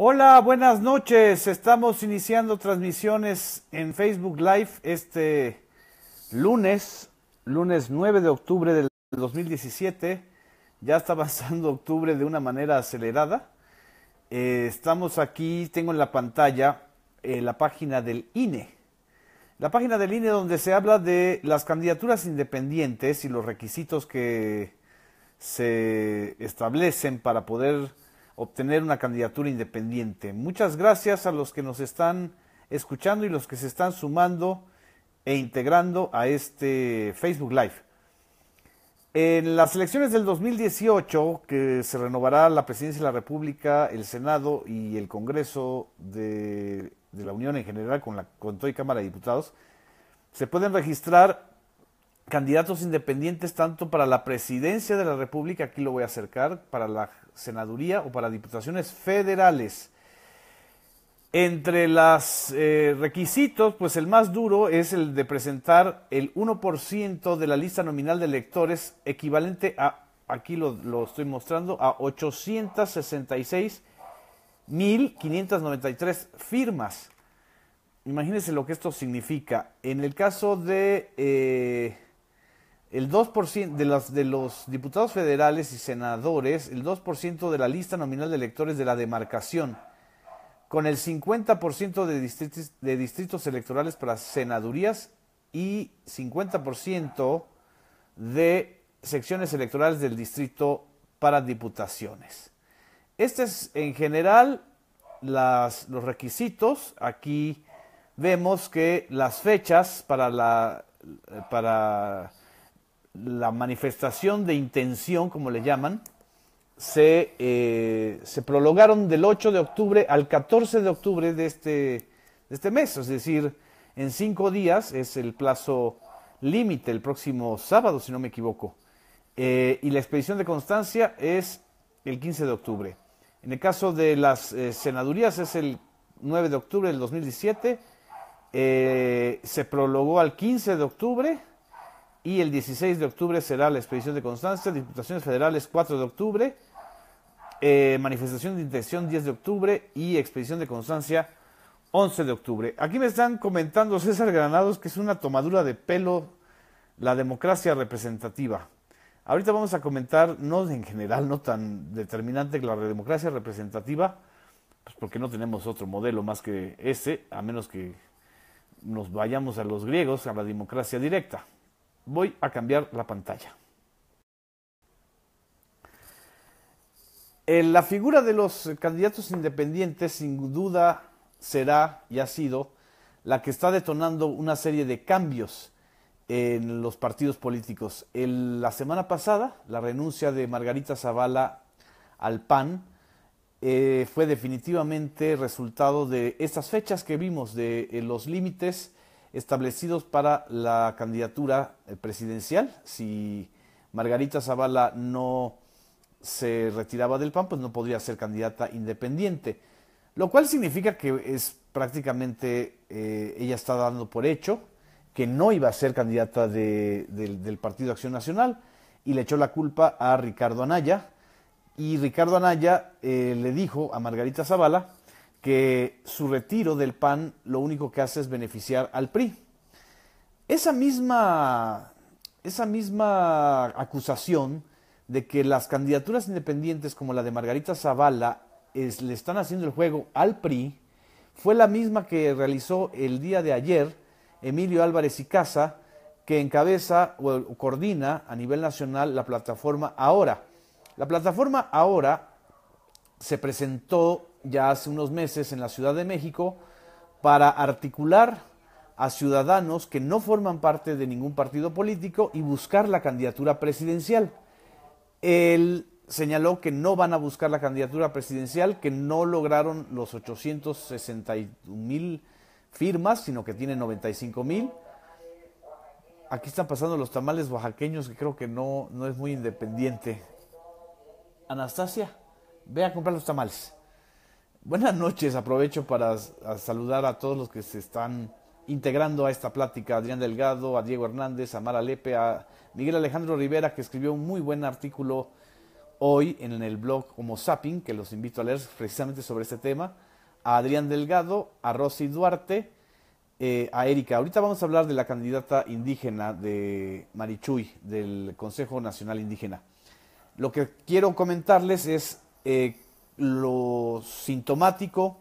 Hola, buenas noches. Estamos iniciando transmisiones en Facebook Live este lunes 9 de octubre del 2017. Ya está avanzando octubre de una manera acelerada. Estamos aquí, tengo en la pantalla la página del INE. La página del INE donde se habla de las candidaturas independientes y los requisitos que se establecen para poder obtener una candidatura independiente. Muchas gracias a los que nos están escuchando y los que se están sumando e integrando a este Facebook Live. En las elecciones del 2018, que se renovará la Presidencia de la República, el Senado y el Congreso de la Unión en general, con toda Cámara de Diputados, se pueden registrar candidatos independientes tanto para la Presidencia de la República, aquí lo voy a acercar, para la Senaduría o para diputaciones federales. Entre los requisitos, pues el más duro es el de presentar el 1% de la lista nominal de electores, equivalente a, aquí lo estoy mostrando, a 866,593 firmas. Imagínense lo que esto significa. En el caso de el 2% de los diputados federales y senadores, el 2% de la lista nominal de electores de la demarcación, con el 50% de distritos electorales para senadurías y 50% de secciones electorales del distrito para diputaciones. Este es en general los requisitos. Aquí vemos que las fechas para la manifestación de intención, como le llaman, se prolongaron del 8 de octubre al 14 de octubre de este mes, es decir, en 5 días es el plazo límite, el próximo sábado, si no me equivoco, y la expedición de constancia es el 15 de octubre. En el caso de las senadurías es el 9 de octubre del 2017, se prolongó al 15 de octubre, y el 16 de octubre será la expedición de constancia. Diputaciones federales 4 de octubre, manifestación de intención 10 de octubre y expedición de constancia 11 de octubre. Aquí me están comentando César Granados que es una tomadura de pelo la democracia representativa. Ahorita vamos a comentar, no en general, no tan determinante que la democracia representativa, pues porque no tenemos otro modelo más que ese, a menos que nos vayamos a los griegos, a la democracia directa. Voy a cambiar la pantalla. La figura de los candidatos independientes sin duda será y ha sido la que está detonando una serie de cambios en los partidos políticos. La semana pasada, la renuncia de Margarita Zavala al PAN fue definitivamente resultado de estas fechas que vimos, de los límites establecidos para la candidatura presidencial. Si Margarita Zavala no se retiraba del PAN, pues no podría ser candidata independiente, lo cual significa que es prácticamente ella está dando por hecho que no iba a ser candidata del Partido Acción Nacional, y le echó la culpa a Ricardo Anaya, y Ricardo Anaya le dijo a Margarita Zavala que su retiro del PAN lo único que hace es beneficiar al PRI. Esa misma acusación de que las candidaturas independientes como la de Margarita Zavala le están haciendo el juego al PRI fue la misma que realizó el día de ayer Emilio Álvarez y Casa, que encabeza o coordina a nivel nacional la plataforma Ahora. La plataforma Ahora se presentó ya hace unos meses en la Ciudad de México para articular a ciudadanos que no forman parte de ningún partido político y buscar la candidatura presidencial. Él señaló que no van a buscar la candidatura presidencial, que no lograron los 861,000 firmas, sino que tienen 95,000. Aquí están pasando los tamales oaxaqueños, que creo que no es muy independiente. Anastasia, ve a comprar los tamales. Buenas noches, aprovecho para saludar a todos los que se están integrando a esta plática: a Adrián Delgado, a Diego Hernández, a Mara Lepe, a Miguel Alejandro Rivera, que escribió un muy buen artículo hoy en el blog Homo Zapping, que los invito a leer precisamente sobre este tema, a Adrián Delgado, a Rosy Duarte, a Erika. Ahorita vamos a hablar de la candidata indígena de Marichuy, del Consejo Nacional Indígena. Lo que quiero comentarles es lo sintomático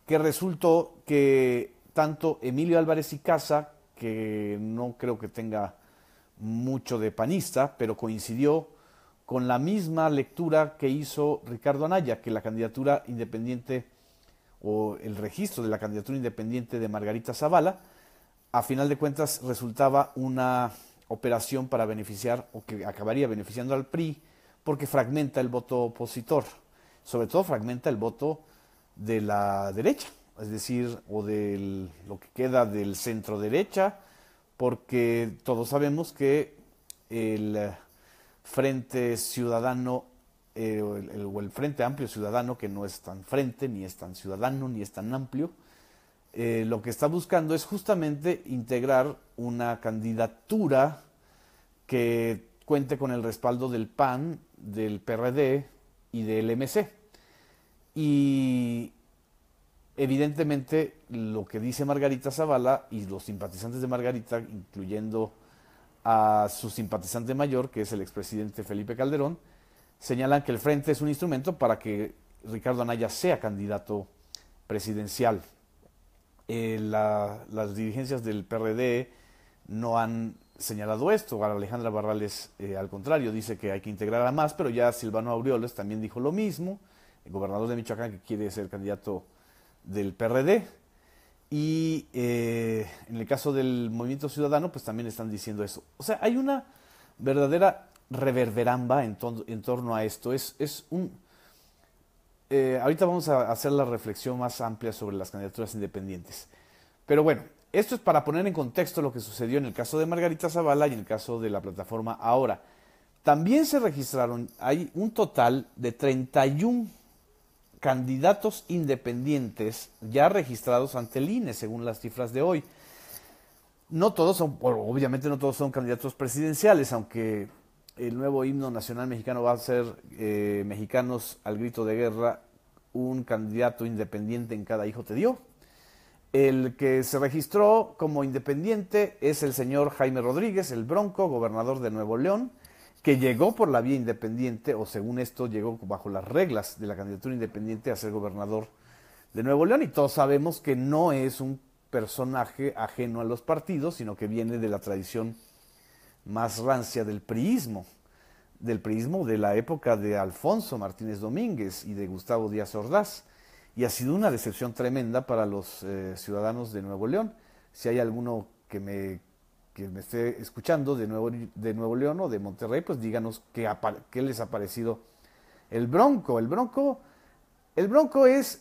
que resultó que tanto Emilio Álvarez y Casa, que no creo que tenga mucho de panista, pero coincidió con la misma lectura que hizo Ricardo Anaya, que la candidatura independiente o el registro de la candidatura independiente de Margarita Zavala, a final de cuentas resultaba una operación para beneficiar o que acabaría beneficiando al PRI porque fragmenta el voto opositor, sobre todo fragmenta el voto de la derecha, es decir, o de lo que queda del centro derecha, porque todos sabemos que el Frente Ciudadano o el Frente Amplio Ciudadano, que no es tan frente, ni es tan ciudadano, ni es tan amplio, lo que está buscando es justamente integrar una candidatura que cuente con el respaldo del PAN, del PRD y del MC. Y evidentemente lo que dice Margarita Zavala y los simpatizantes de Margarita, incluyendo a su simpatizante mayor, que es el expresidente Felipe Calderón, señalan que el Frente es un instrumento para que Ricardo Anaya sea candidato presidencial. Las dirigencias del PRD no han señalado esto. Alejandra Barrales, al contrario, dice que hay que integrar a más, pero ya Silvano Aureoles también dijo lo mismo, el gobernador de Michoacán, que quiere ser candidato del PRD. Y en el caso del Movimiento Ciudadano, pues también están diciendo eso. O sea, hay una verdadera reverberamba en torno a esto. Ahorita vamos a hacer la reflexión más amplia sobre las candidaturas independientes. Pero bueno, esto es para poner en contexto lo que sucedió en el caso de Margarita Zavala y en el caso de la plataforma Ahora. También se registraron, hay un total de 31 candidatos independientes ya registrados ante el INE, según las cifras de hoy. No todos son, obviamente no todos son candidatos presidenciales, aunque el nuevo himno nacional mexicano va a ser Mexicanos al grito de guerra, un candidato independiente en cada hijo te dio. El que se registró como independiente es el señor Jaime Rodríguez, el Bronco, gobernador de Nuevo León, que llegó por la vía independiente, o según esto llegó bajo las reglas de la candidatura independiente a ser gobernador de Nuevo León, y todos sabemos que no es un personaje ajeno a los partidos, sino que viene de la tradición más rancia del priismo de la época de Alfonso Martínez Domínguez y de Gustavo Díaz Ordaz, y ha sido una decepción tremenda para los ciudadanos de Nuevo León. Si hay alguno que me esté escuchando de Nuevo León o de Monterrey, pues díganos qué les ha parecido el Bronco. El Bronco es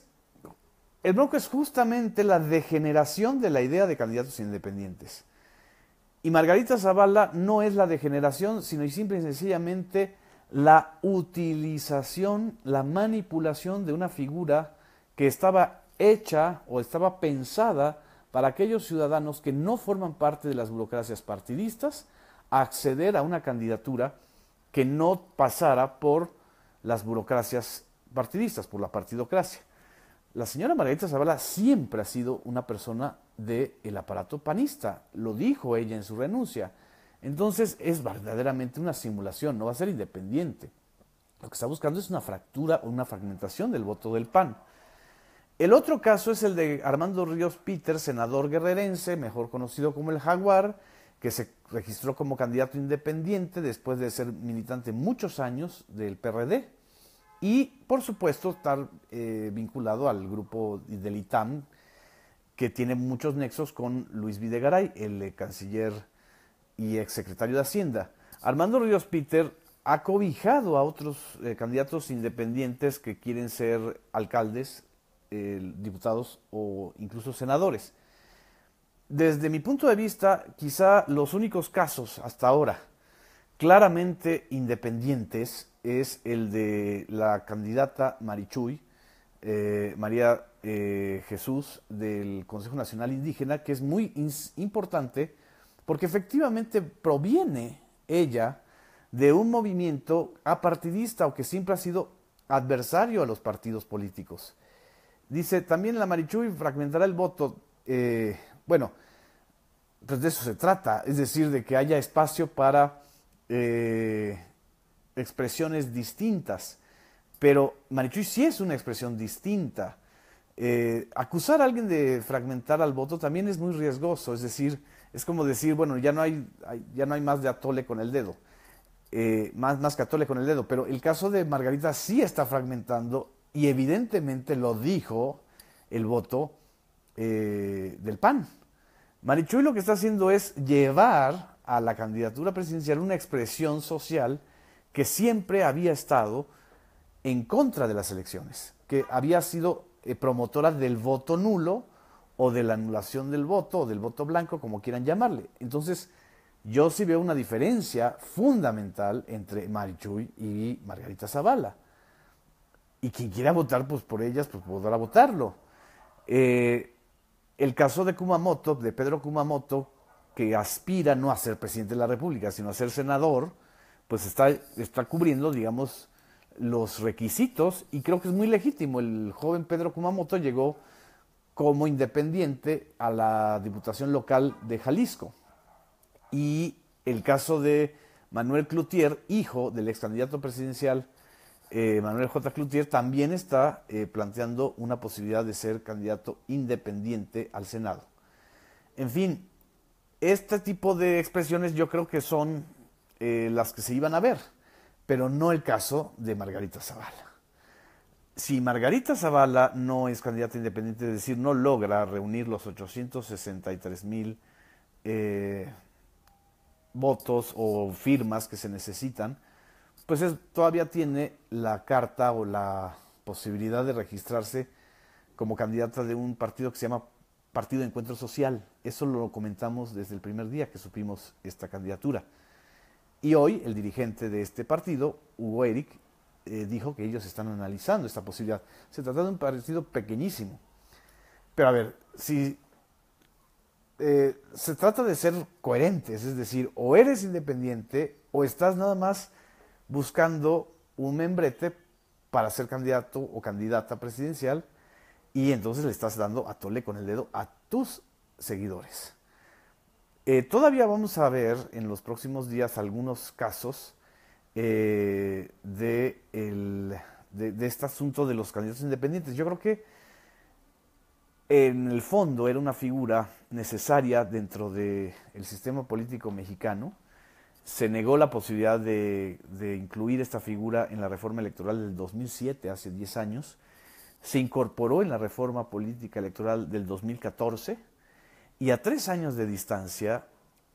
justamente la degeneración de la idea de candidatos independientes. Y Margarita Zavala no es la degeneración, sino y simple y sencillamente la utilización, la manipulación de una figura que estaba hecha o estaba pensada para aquellos ciudadanos que no forman parte de las burocracias partidistas, acceder a una candidatura que no pasara por las burocracias partidistas, por la partidocracia. La señora Margarita Zavala siempre ha sido una persona del aparato panista, lo dijo ella en su renuncia. Entonces es verdaderamente una simulación, no va a ser independiente. Lo que está buscando es una fractura o una fragmentación del voto del PAN. El otro caso es el de Armando Ríos Peter, senador guerrerense, mejor conocido como el Jaguar, que se registró como candidato independiente después de ser militante muchos años del PRD y, por supuesto, estar vinculado al grupo del ITAM, que tiene muchos nexos con Luis Videgaray, el canciller y exsecretario de Hacienda. Armando Ríos Peter ha cobijado a otros candidatos independientes que quieren ser alcaldes, diputados o incluso senadores. Desde mi punto de vista, quizá los únicos casos hasta ahora claramente independientes es el de la candidata Marichuy, María Jesús, del Consejo Nacional Indígena, que es muy importante porque efectivamente proviene ella de un movimiento apartidista o que siempre ha sido adversario a los partidos políticos. Dice, también la Marichuy fragmentará el voto. Bueno, pues de eso se trata, es decir, de que haya espacio para expresiones distintas. Pero Marichuy sí es una expresión distinta. Acusar a alguien de fragmentar al voto también es muy riesgoso, es decir, es como decir, bueno, ya no hay más de atole con el dedo, más que atole con el dedo, pero el caso de Margarita sí está fragmentando y evidentemente lo dijo el voto del PAN. Marichuy lo que está haciendo es llevar a la candidatura presidencial una expresión social que siempre había estado en contra de las elecciones, que había sido promotora del voto nulo o de la anulación del voto o del voto blanco, como quieran llamarle. Entonces, yo sí veo una diferencia fundamental entre Marichuy y Margarita Zavala. Y quien quiera votar pues, por ellas, pues podrá votarlo. El caso de Kumamoto, de Pedro Kumamoto, que aspira no a ser presidente de la República, sino a ser senador, pues está cubriendo, digamos, los requisitos y creo que es muy legítimo. El joven Pedro Kumamoto llegó como independiente a la Diputación Local de Jalisco. Y el caso de Manuel Cloutier, hijo del ex candidato presidencial Manuel J. Cloutier, también está planteando una posibilidad de ser candidato independiente al Senado. En fin, este tipo de expresiones yo creo que son las que se iban a ver, pero no el caso de Margarita Zavala. Si Margarita Zavala no es candidata independiente, es decir, no logra reunir los 863,000 votos o firmas que se necesitan, pues todavía tiene la carta o la posibilidad de registrarse como candidata de un partido que se llama Partido de Encuentro Social. Eso lo comentamos desde el primer día que supimos esta candidatura. Y hoy el dirigente de este partido, Hugo Eric, dijo que ellos están analizando esta posibilidad. Se trata de un partido pequeñísimo. Pero a ver, si se trata de ser coherentes, es decir, o eres independiente o estás nada más buscando un membrete para ser candidato o candidata presidencial y entonces le estás dando a tole con el dedo a tus seguidores. Todavía vamos a ver en los próximos días algunos casos de este asunto de los candidatos independientes. Yo creo que en el fondo era una figura necesaria dentro del sistema político mexicano. Se negó la posibilidad de incluir esta figura en la reforma electoral del 2007, hace 10 años. Se incorporó en la reforma política electoral del 2014 y a 3 años de distancia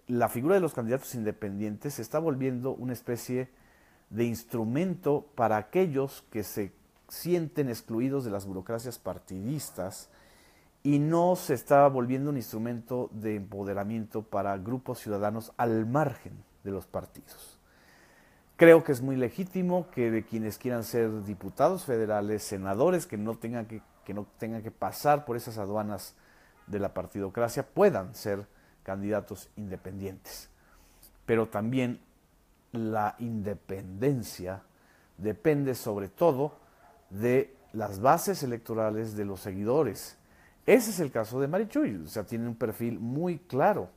la figura de los candidatos independientes se está volviendo una especie de instrumento para aquellos que se sienten excluidos de las burocracias partidistas y no se está volviendo un instrumento de empoderamiento para grupos ciudadanos al margen de los partidos. Creo que es muy legítimo que de quienes quieran ser diputados federales, senadores, que no tengan que pasar por esas aduanas de la partidocracia, puedan ser candidatos independientes. Pero también la independencia depende sobre todo de las bases electorales de los seguidores. Ese es el caso de Marichuy, o sea, tiene un perfil muy claro.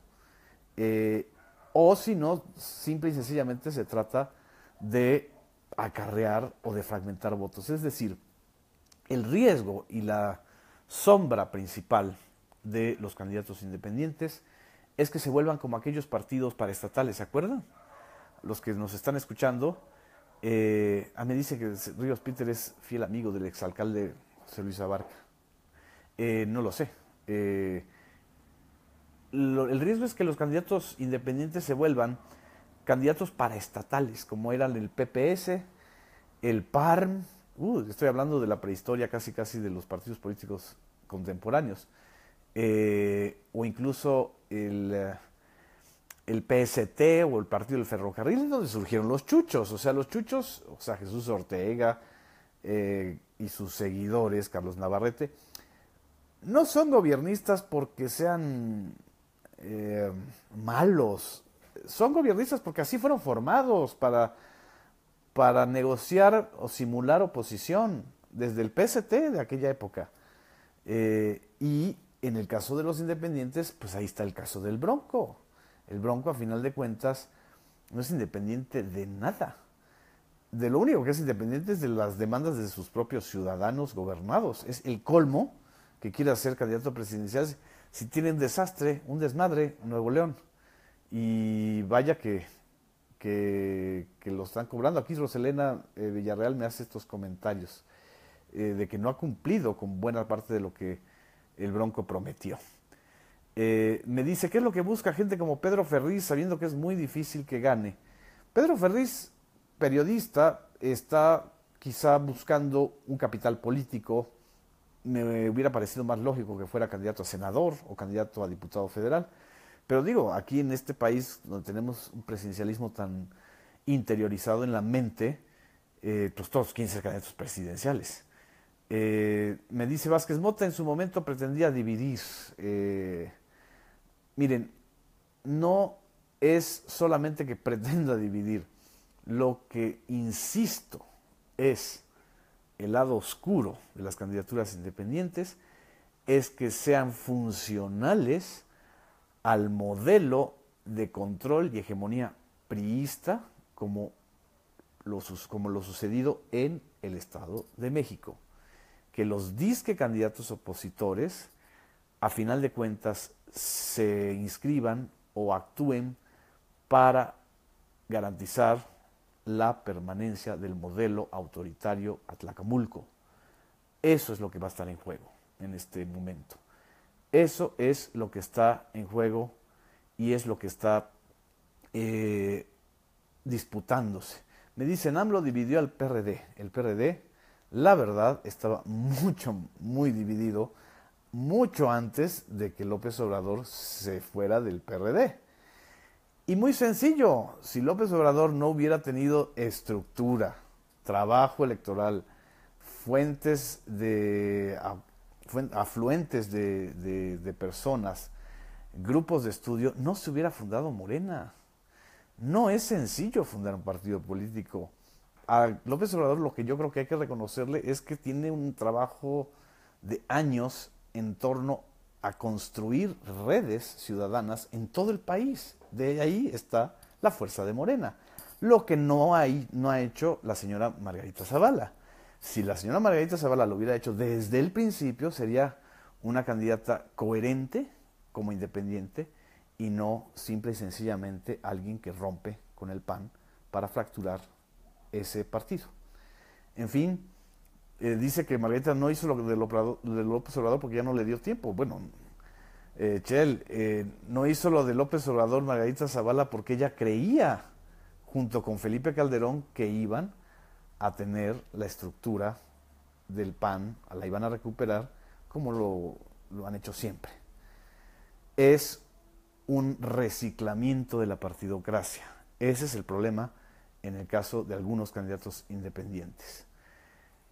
O si no, simple y sencillamente se trata de acarrear o de fragmentar votos. Es decir, el riesgo y la sombra principal de los candidatos independientes es que se vuelvan como aquellos partidos paraestatales, ¿se acuerdan? Los que nos están escuchando, me dice que Ríos Peter es fiel amigo del exalcalde José Luis Abarca. No lo sé. El riesgo es que los candidatos independientes se vuelvan candidatos paraestatales, como eran el PPS, el PARM, estoy hablando de la prehistoria casi de los partidos políticos contemporáneos, o incluso el PST o el Partido del Ferrocarril, donde surgieron los chuchos, o sea, Jesús Ortega y sus seguidores, Carlos Navarrete, no son gobiernistas porque sean malos, son gobiernistas porque así fueron formados para negociar o simular oposición desde el PST de aquella época. Y en el caso de los independientes, pues ahí está el caso del Bronco. El Bronco, a final de cuentas, no es independiente de nada. De lo único que es independiente es de las demandas de sus propios ciudadanos gobernados. Es el colmo que quiera ser candidato presidencial si tiene un desastre, un desmadre en Nuevo León. Y vaya que lo están cobrando. Aquí Roselena Villarreal me hace estos comentarios de que no ha cumplido con buena parte de lo que el Bronco prometió. Me dice, ¿qué es lo que busca gente como Pedro Ferriz sabiendo que es muy difícil que gane? Pedro Ferriz, periodista, está quizá buscando un capital político. Me hubiera parecido más lógico que fuera candidato a senador o candidato a diputado federal. Pero digo, aquí en este país donde tenemos un presidencialismo tan interiorizado en la mente, pues todos quieren ser candidatos presidenciales. Me dice Vázquez Mota, en su momento pretendía dividir. Miren, no es solamente que pretenda dividir. Lo que insisto es el lado oscuro de las candidaturas independientes, es que sean funcionales al modelo de control y hegemonía priista como lo sucedido en el Estado de México. Que los disque candidatos opositores, a final de cuentas, se inscriban o actúen para garantizar la permanencia del modelo autoritario Atlacamulco. Eso es lo que va a estar en juego en este momento. Eso es lo que está en juego y es lo que está disputándose. Me dicen, AMLO dividió al PRD. El PRD, la verdad, estaba muy dividido, mucho antes de que López Obrador se fuera del PRD. Y muy sencillo, si López Obrador no hubiera tenido estructura, trabajo electoral, fuentes de afluentes de personas, grupos de estudio, no se hubiera fundado Morena. No es sencillo fundar un partido político. A López Obrador lo que yo creo que hay que reconocerle es que tiene un trabajo de años en torno a construir redes ciudadanas en todo el país. De ahí está la fuerza de Morena. Lo que no ha hecho la señora Margarita Zavala. Si la señora Margarita Zavala lo hubiera hecho desde el principio, sería una candidata coherente como independiente y no simple y sencillamente alguien que rompe con el PAN para fracturar ese partido. En fin, dice que Margarita no hizo lo de López Obrador porque ya no le dio tiempo. Bueno, no hizo lo de López Obrador Margarita Zavala porque ella creía, junto con Felipe Calderón, que iban a tener la estructura del PAN, la iban a recuperar como lo han hecho siempre. Es un reciclamiento de la partidocracia. Ese es el problema en el caso de algunos candidatos independientes.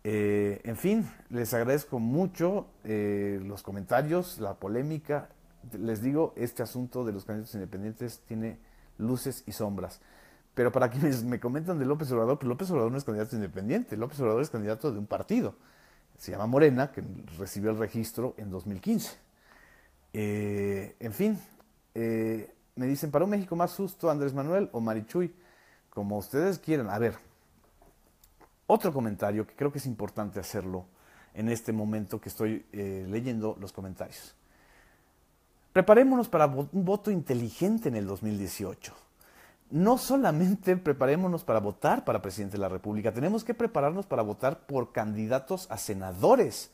En fin, les agradezco mucho los comentarios, la polémica. Les digo, este asunto de los candidatos independientes tiene luces y sombras. Pero para quienes me comentan de López Obrador, pues López Obrador no es candidato independiente, López Obrador es candidato de un partido. Se llama Morena, que recibió el registro en 2015. En fin, me dicen, ¿para un México más justo, Andrés Manuel o Marichuy? Como ustedes quieran. A ver, otro comentario que creo que es importante hacerlo en este momento que estoy leyendo los comentarios. Preparémonos para un voto inteligente en el 2018. No solamente preparémonos para votar para presidente de la República, tenemos que prepararnos para votar por candidatos a senadores,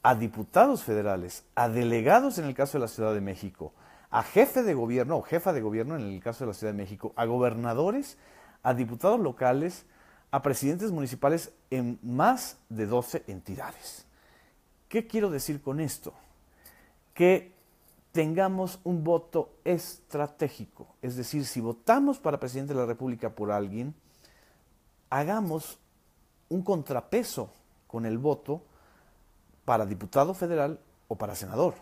a diputados federales, a delegados en el caso de la Ciudad de México, a jefe de gobierno o jefa de gobierno en el caso de la Ciudad de México, a gobernadores, a diputados locales, a presidentes municipales en más de 12 entidades. ¿Qué quiero decir con esto? Que tengamos un voto estratégico. Es decir, si votamos para presidente de la República por alguien, hagamos un contrapeso con el voto para diputado federal o para senador.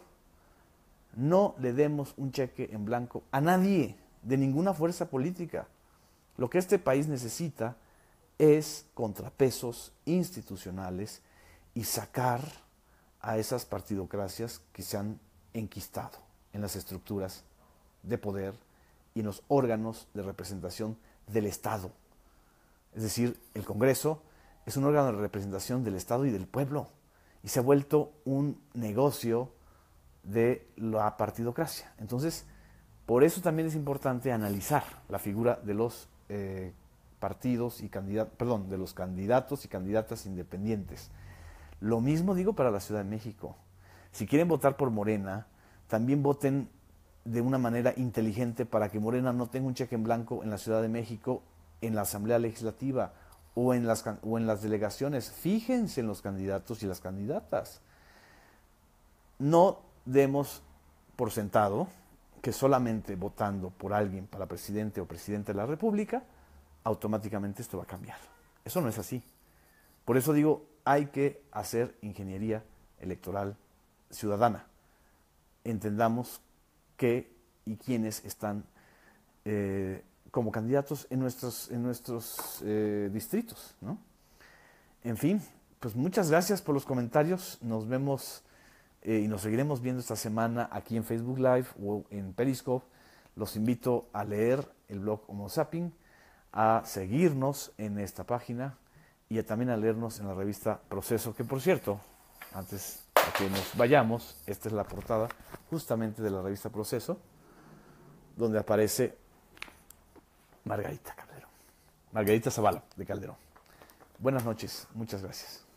No le demos un cheque en blanco a nadie. de ninguna fuerza política. Lo que este país necesita es contrapesos institucionales y sacar a esas partidocracias que se han enquistado en las estructuras de poder y en los órganos de representación del Estado. Es decir, el Congreso es un órgano de representación del Estado y del pueblo y se ha vuelto un negocio de la partidocracia. Entonces, por eso también es importante analizar la figura de los partidos y de los candidatos y candidatas independientes. Lo mismo digo para la Ciudad de México. Si quieren votar por Morena, también voten de una manera inteligente para que Morena no tenga un cheque en blanco en la Ciudad de México, en la Asamblea Legislativa o en las delegaciones. Fíjense en los candidatos y las candidatas. No demos por sentado que solamente votando por alguien para presidente o presidente de la República, automáticamente esto va a cambiar. Eso no es así. Por eso digo, hay que hacer ingeniería electoral ciudadana. Entendamos qué y quiénes están como candidatos en nuestros distritos, ¿no? En fin, pues muchas gracias por los comentarios. Nos vemos y nos seguiremos viendo esta semana aquí en Facebook Live o en Periscope. Los invito a leer el blog Homo Zapping, a seguirnos en esta página y también a leernos en la revista Proceso, que por cierto, antes de que nos vayamos, esta es la portada justamente de la revista Proceso, donde aparece Margarita Zavala de Calderón. Buenas noches, muchas gracias.